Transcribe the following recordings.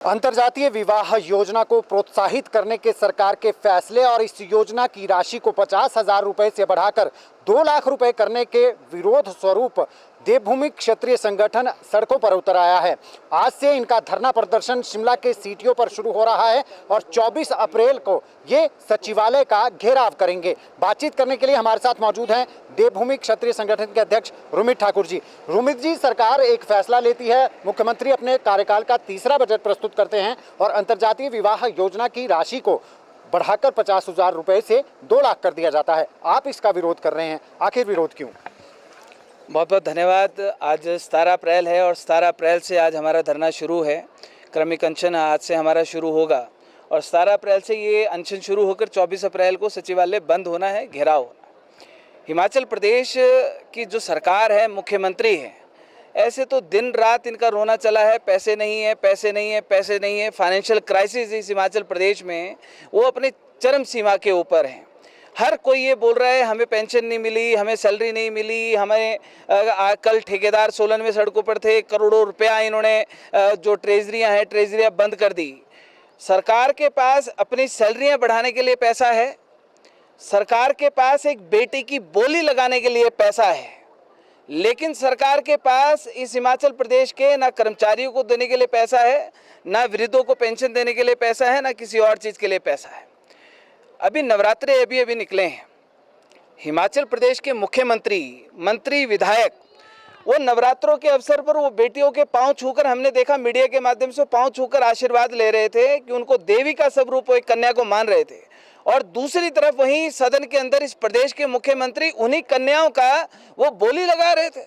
अंतर्जातीय विवाह योजना को प्रोत्साहित करने के सरकार के फैसले और इस योजना की राशि को 50,000 रुपए से बढ़ाकर 2 लाख रुपए करने के विरोध स्वरूप देवभूमि क्षेत्रीय संगठन सड़कों पर उतर आया है। आज से इनका धरना प्रदर्शन शिमला के सीटीओ पर शुरू हो रहा है और 24 अप्रैल को ये सचिवालय का घेराव करेंगे। बातचीत करने के लिए हमारे साथ मौजूद हैं देवभूमि क्षेत्रीय संगठन के अध्यक्ष रुमित ठाकुर जी। रुमित जी, सरकार एक फैसला लेती है, मुख्यमंत्री अपने कार्यकाल का तीसरा बजट प्रस्तुत करते हैं और अंतर्जातीय विवाह योजना की राशि को बढ़ाकर 50,000 रुपए से 2 लाख कर दिया जाता है। आप इसका विरोध कर रहे हैं, आखिर विरोध क्यों? बहुत बहुत धन्यवाद। आज 17 अप्रैल है और 17 अप्रैल से आज हमारा धरना शुरू है। क्रमिक अनशन आज से हमारा शुरू होगा और 17 अप्रैल से ये अनशन शुरू होकर 24 अप्रैल को सचिवालय बंद होना है, घेराव होना। हिमाचल प्रदेश की जो सरकार है, मुख्यमंत्री है, ऐसे तो दिन रात इनका रोना चला है, पैसे नहीं है, पैसे नहीं है, पैसे नहीं है। फाइनेंशियल क्राइसिस इस हिमाचल प्रदेश में वो अपने चरम सीमा के ऊपर है। हर कोई ये बोल रहा है हमें पेंशन नहीं मिली, हमें सैलरी नहीं मिली, हमें कल ठेकेदार सोलन में सड़कों पर थे, करोड़ों रुपया इन्होंने जो ट्रेजरियां हैं ट्रेजरियां बंद कर दी। सरकार के पास अपनी सैलरियां बढ़ाने के लिए पैसा है, सरकार के पास एक बेटी की बोली लगाने के लिए पैसा है, लेकिन सरकार के पास इस हिमाचल प्रदेश के ना कर्मचारियों को देने के लिए पैसा है, ना वृद्धों को पेंशन देने के लिए पैसा है, ना किसी और चीज़ के लिए पैसा है। अभी नवरात्रे अभी निकले हैं। हिमाचल प्रदेश के मुख्यमंत्री, मंत्री, विधायक वो नवरात्रों के अवसर पर वो बेटियों के पांव छूकर, हमने देखा मीडिया के माध्यम से, पांव छूकर आशीर्वाद ले रहे थे कि उनको देवी का स्वरूप, एक कन्या को मान रहे थे। और दूसरी तरफ वहीं सदन के अंदर इस प्रदेश के मुख्यमंत्री उन्हीं कन्याओं का वो बोली लगा रहे थे।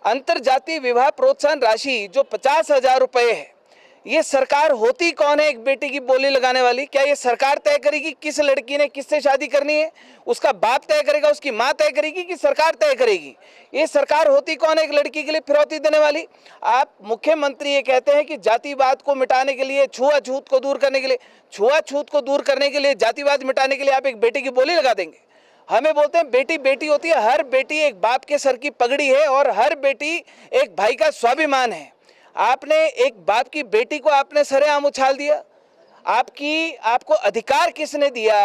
अंतर्जातीय विवाह प्रोत्साहन राशि जो 50,000 रुपये है, ये सरकार होती कौन है एक बेटी की बोली लगाने वाली? क्या ये सरकार तय करेगी किस लड़की ने किससे शादी करनी है? उसका बाप तय करेगा, उसकी माँ तय करेगी कि सरकार तय करेगी? ये सरकार होती कौन है एक लड़की के लिए फिरौती देने वाली? आप मुख्यमंत्री ये कहते हैं कि जातिवाद को मिटाने के लिए, छुआछूत को दूर करने के लिए, छुआछूत को दूर करने के लिए, जातिवाद मिटाने के लिए आप एक बेटी की बोली लगा देंगे। हमें बोलते हैं बेटी बेटी होती है। हर बेटी एक बाप के सर की पगड़ी है और हर बेटी एक भाई का स्वाभिमान है। आपने एक बाप की बेटी को आपने सरेआम उछाल दिया। आपको अधिकार किसने दिया?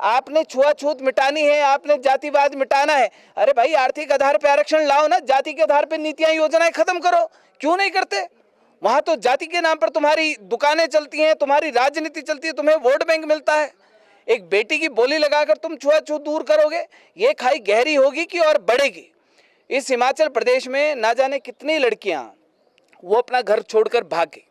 आपने छुआछूत मिटानी है, आपने जातिवाद मिटाना है। अरे भाई, आर्थिक आधार पे आरक्षण लाओ ना, जाति के आधार पे नीतियां योजनाएं खत्म करो। क्यों नहीं करते? वहां तो जाति के नाम पर तुम्हारी दुकानें चलती हैं, तुम्हारी राजनीति चलती है, तुम्हें वोट बैंक मिलता है। एक बेटी की बोली लगाकर तुम छुआछूत दूर करोगे? ये खाई गहरी होगी कि और बढ़ेगी। इस हिमाचल प्रदेश में ना जाने कितनी लड़कियां वो अपना घर छोड़कर भाग गई।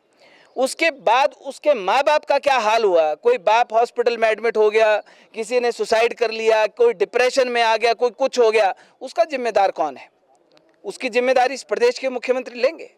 उसके बाद उसके माँ बाप का क्या हाल हुआ? कोई बाप हॉस्पिटल में एडमिट हो गया, किसी ने सुसाइड कर लिया, कोई डिप्रेशन में आ गया, कोई कुछ हो गया। उसका जिम्मेदार कौन है? उसकी जिम्मेदारी इस प्रदेश के मुख्यमंत्री लेंगे।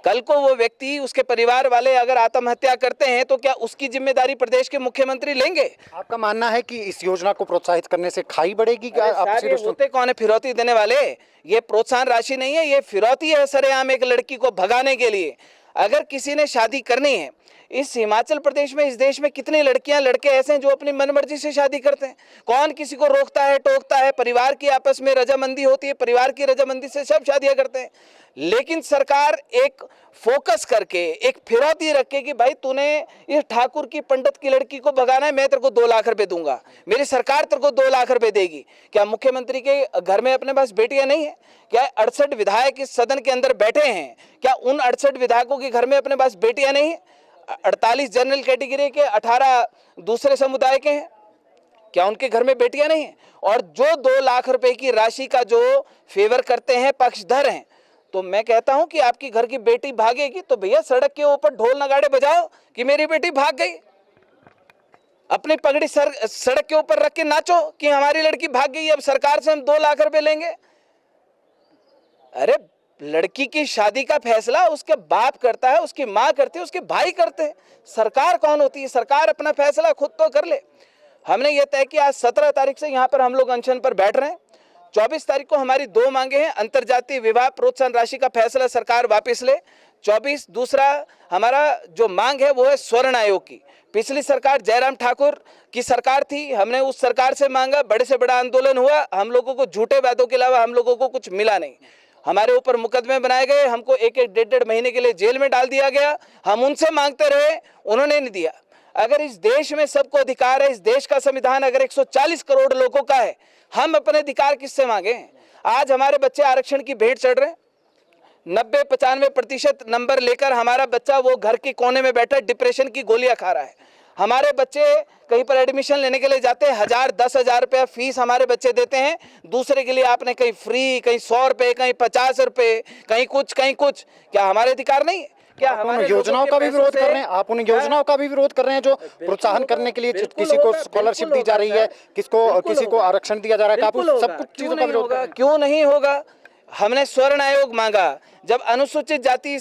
कल को वो व्यक्ति, उसके परिवार वाले अगर आत्महत्या करते हैं तो क्या उसकी जिम्मेदारी प्रदेश के मुख्यमंत्री लेंगे? आपका मानना है कि इस योजना को प्रोत्साहित करने से खाई बढ़ेगी? क्या होते कौन है फिरौती देने वाले? ये प्रोत्साहन राशि नहीं है, ये फिरौती है सरेआम एक लड़की को भगाने के लिए। अगर किसी ने शादी करनी है इस हिमाचल प्रदेश में, इस देश में कितनी लड़कियां लड़के ऐसे हैं जो अपनी मनमर्जी से शादी करते हैं? कौन किसी को रोकता है, टोकता है? परिवार की आपस में रजामंदी होती है, परिवार की रजामंदी से सब शादियां करते हैं। लेकिन सरकार एक फोकस करके, एक फिरौती रख के कि भाई तूने इस ठाकुर की, पंडित की लड़की को भगाना है, मैं तेरे को 2 लाख रुपए दूंगा, मेरी सरकार तेरे को 2 लाख रुपए देगी। क्या मुख्यमंत्री के घर में अपने पास बेटियां नहीं है? क्या 68 विधायक इस सदन के अंदर बैठे हैं, क्या उन 68 विधायकों के घर में अपने पास बेटियां नहीं है? 48 जनरल कैटेगरी के, 18 दूसरे समुदाय के हैं, क्या उनके घर में बेटियां नहीं हैं? और जो 2 लाख रुपए की राशि का जो फेवर करते हैं, पक्षधर हैं, तो मैं कहता हूं कि आपकी घर की बेटी भागेगी तो भैया सड़क के ऊपर ढोल नगाड़े बजाओ कि मेरी बेटी भाग गई। अपनी पगड़ी सड़क के ऊपर रख के नाचो कि हमारी लड़की भाग गई, अब सरकार से हम 2 लाख रुपए लेंगे। अरे, लड़की की शादी का फैसला उसके बाप करता है, उसकी माँ करती है, उसके भाई करते हैं। सरकार कौन होती है? सरकार अपना फैसला खुद तो कर ले। हमने ये तय किया, आज 17 तारीख से यहाँ पर हम लोग अनशन पर बैठ रहे हैं। 24 तारीख को हमारी 2 मांगे हैं। अंतर्जातीय विवाह प्रोत्साहन राशि का फैसला सरकार वापस ले। 24, दूसरा हमारा जो मांग है वो है स्वर्ण आयोग की। पिछली सरकार जयराम ठाकुर की सरकार थी, हमने उस सरकार से मांगा, बड़े से बड़ा आंदोलन हुआ, हम लोगों को झूठे वादों के अलावा हम लोगों को कुछ मिला नहीं। हमारे ऊपर मुकदमे बनाए गए, हमको एक एक डेढ़ महीने के लिए जेल में डाल दिया गया। हम उनसे मांगते रहे, उन्होंने नहीं दिया। अगर इस देश में सबको अधिकार है, इस देश का संविधान अगर 140 करोड़ लोगों का है, हम अपने अधिकार किससे मांगे? आज हमारे बच्चे आरक्षण की भेंट चढ़ रहे हैं। 90-95% नंबर लेकर हमारा बच्चा वो घर के कोने में बैठा डिप्रेशन की गोलियां खा रहा है। हमारे बच्चे कहीं पर एडमिशन लेने के लिए जाते हैं, 1000-10,000 रुपया फीस हमारे बच्चे देते हैं। दूसरे के लिए आपने कहीं फ्री, कहीं 100 रुपये, कहीं 50 रुपये, कहीं कुछ कहीं कुछ। क्या हमारे अधिकार नहीं है? क्या हमारे योजनाओं का भी विरोध कर रहे हैं? आप उन योजनाओं का भी विरोध कर रहे हैं जो प्रोत्साहन करने के लिए किसी को स्कॉलरशिप दी जा रही है, किसी को आरक्षण दिया जा रहा है? आप उस सब कुछ चीजों का विरोध कर रहे हैं? क्यों नहीं होगा? हमने स्वर्ण आयोग मांगा, जब अनुसूचित जाति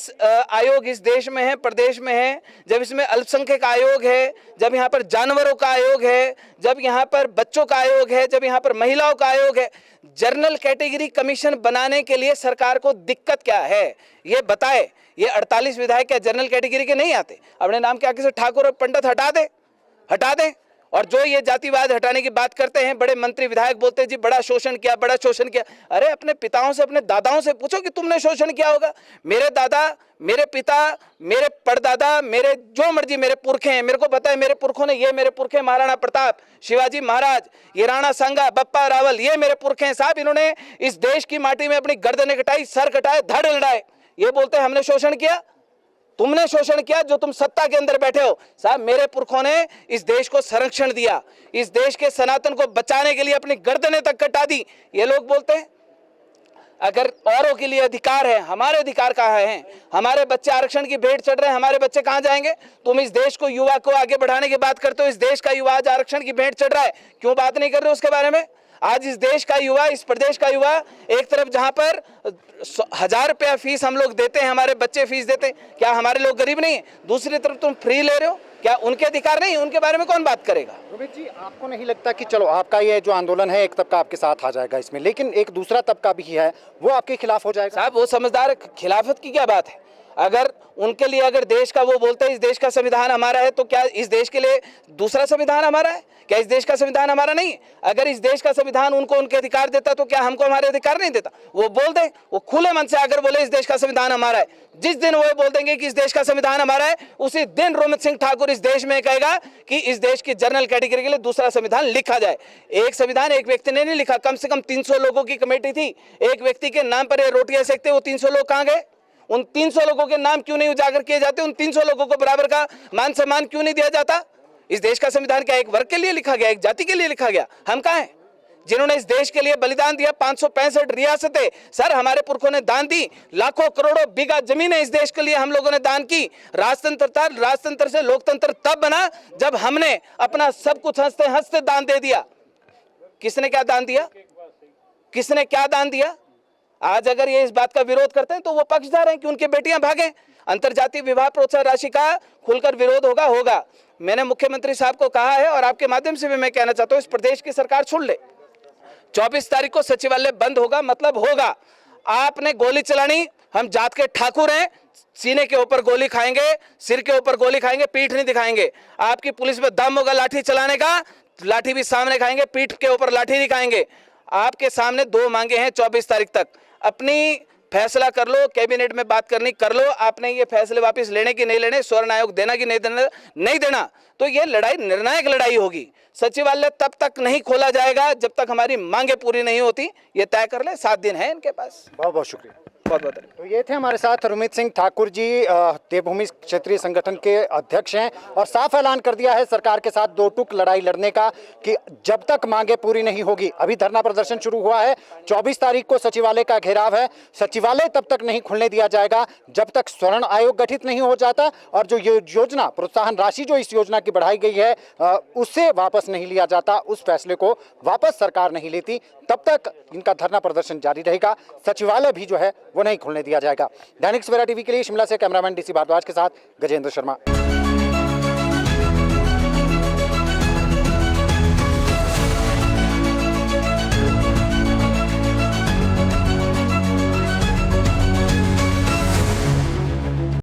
आयोग इस देश में है, प्रदेश में है, जब इसमें अल्पसंख्यक आयोग है, जब यहाँ पर जानवरों का आयोग है, जब यहाँ पर बच्चों का आयोग है, जब यहाँ पर महिलाओं का आयोग है, जनरल कैटेगरी कमीशन बनाने के लिए सरकार को दिक्कत क्या है ये बताए। ये 48 विधायक क्या जनरल कैटेगरी के नहीं आते? अपने नाम के आगे से ठाकुर और पंडित हटा दे। और जो ये जातिवाद हटाने की बात करते हैं, बड़े मंत्री विधायक बोलते हैं जी बड़ा शोषण किया। अरे अपने पिताओं से, अपने दादाओं से पूछो कि तुमने शोषण किया होगा। मेरे दादा, मेरे पिता, मेरे परदादा, मेरे जो मर्जी मेरे पुरखे हैं, मेरे को पता है मेरे पुरखों ने, ये मेरे पुरखे महाराणा प्रताप, शिवाजी महाराज, ये राणा सांगा, बप्पा रावल, ये मेरे पुरखे हैं साहब। इन्होंने इस देश की माटी में अपनी गर्दनें कटाई, सर कटाए, धड़ लड़ाए। ये बोलते हैं हमने शोषण किया। तुमने शोषण किया जो तुम सत्ता के अंदर बैठे हो। साहब मेरे पुरखों ने इस देश को संरक्षण दिया, इस देश के सनातन को बचाने के लिए अपनी गर्दनें तक कटा दी। ये लोग बोलते हैं अगर औरों के लिए अधिकार है, हमारे अधिकार कहाँ हैं? हमारे बच्चे आरक्षण की भेंट चढ़ रहे हैं, हमारे बच्चे कहाँ जाएंगे? तुम इस देश को, युवा को आगे बढ़ाने की बात करते हो। इस देश का युवा आज आरक्षण की भेंट चढ़ रहा है, क्यों बात नहीं कर रहे उसके बारे में? आज इस देश का युवा, इस प्रदेश का युवा, एक तरफ जहां पर 1000 रुपया फीस हम लोग देते हैं, हमारे बच्चे फीस देते हैं, क्या हमारे लोग गरीब नहीं है? दूसरी तरफ तुम फ्री ले रहे हो, क्या उनके अधिकार नहीं? उनके बारे में कौन बात करेगा? रोहित जी, आपको नहीं लगता कि चलो आपका ये जो आंदोलन है, एक तबका आपके साथ आ जाएगा इसमें, लेकिन एक दूसरा तबका भी है वो आपके खिलाफ हो जाएगा? साहब वो समझदार, खिलाफत की क्या बात है? अगर उनके लिए, अगर देश का वो बोलते हैं इस देश का संविधान हमारा है, तो क्या इस देश के लिए दूसरा संविधान हमारा है? क्या इस देश का संविधान हमारा नहीं है? अगर इस देश का संविधान उनको उनके अधिकार देता तो क्या हमको हमारे अधिकार नहीं देता? वो बोल दे, वो खुले मन से अगर बोले इस देश का संविधान हमारा है, जिस दिन वो बोल देंगे कि इस देश का संविधान हमारा है, उसी दिन रोमित सिंह ठाकुर इस देश में कहेगा कि इस देश की जनरल कैटेगरी के लिए दूसरा संविधान लिखा जाए। एक संविधान एक व्यक्ति ने नहीं लिखा, कम से कम 300 लोगों की कमेटी थी। एक व्यक्ति के नाम पर ये रोटियां सेकते, वो 300 लोग कहां गए? उन 300 लोगों के नाम क्यों नहीं उजागर किए जाते? उन 300 लोगों को बराबर का मान सम्मान क्यों नहीं दिया जाता? इस देश का संविधान क्या एक वर्ग के लिए लिखा गया, एक जाति के लिए लिखा गया? हम कहां हैं जिन्होंने इस देश के लिए बलिदान दिया? 565 रियासतें सर हमारे पुरखों ने दान दी, लाखों करोड़ों बीघा जमीनें इस देश के लिए हम लोगों ने दान की। राजतंत्र से लोकतंत्र तब बना जब हमने अपना सब कुछ हंसते हंसते दान दे दिया। किसने क्या दान दिया? किसने क्या दान दिया? आज अगर ये इस बात का विरोध करते हैं तो वो पक्षधर हैं कि उनकी बेटियां भागें। अंतर्जातीय विवाह प्रोत्साहन राशि का खुलकर विरोध होगा। मैंने मुख्यमंत्री साहब को कहा है और आपके माध्यम से भी मैं कहना चाहता हूं, इस प्रदेश की सरकार सुन ले, 24 तारीख को सचिवालय बंद होगा, मतलब होगा। आपने गोली चलानी, हम जात के ठाकुर हैं, सीने के ऊपर गोली खाएंगे, सिर के ऊपर गोली खाएंगे, पीठ नहीं दिखाएंगे। आपकी पुलिस में दम होगा लाठी चलाने का, लाठी भी सामने खाएंगे, पीठ के ऊपर लाठी नहीं खाएंगे। आपके सामने 2 मांगे हैं 24 तारीख तक, अपनी फैसला कर लो, कैबिनेट में बात करनी कर लो। आपने ये फैसले वापस लेने की नहीं लेने, स्वर्ण आयोग देना कि नहीं देना, तो ये लड़ाई निर्णायक लड़ाई होगी। सचिवालय तब तक नहीं खोला जाएगा जब तक हमारी मांगे पूरी नहीं होती। ये तय कर ले, 7 दिन है इनके पास। बहुत बहुत शुक्रिया। बहुत बहुत तो ये थे हमारे साथ रोमित सिंह ठाकुर जी, देवभूमि क्षेत्रीय संगठन के अध्यक्ष हैं, और साफ ऐलान कर दिया है सरकार के साथ 2 टूक लड़ाई लड़ने का कि जब तक मांगे पूरी नहीं होगी। अभी धरना प्रदर्शन शुरू हुआ है, 24 तारीख को सचिवालय का घेराव है। सचिवालय तब तक नहीं खुलने दिया जाएगा जब तक स्वर्ण आयोग गठित नहीं हो जाता, और जो योजना, प्रोत्साहन राशि जो इस योजना की बढ़ाई गई है उससे वापस नहीं लिया जाता, उस फैसले को वापस सरकार नहीं लेती, तब तक इनका धरना प्रदर्शन जारी रहेगा। सचिवालय भी जो है वो नहीं खुलने दिया जाएगा। दैनिक सवेरा टीवी के लिए शिमला से कैमरामैन डीसी भारद्वाज के साथ गजेंद्र शर्मा।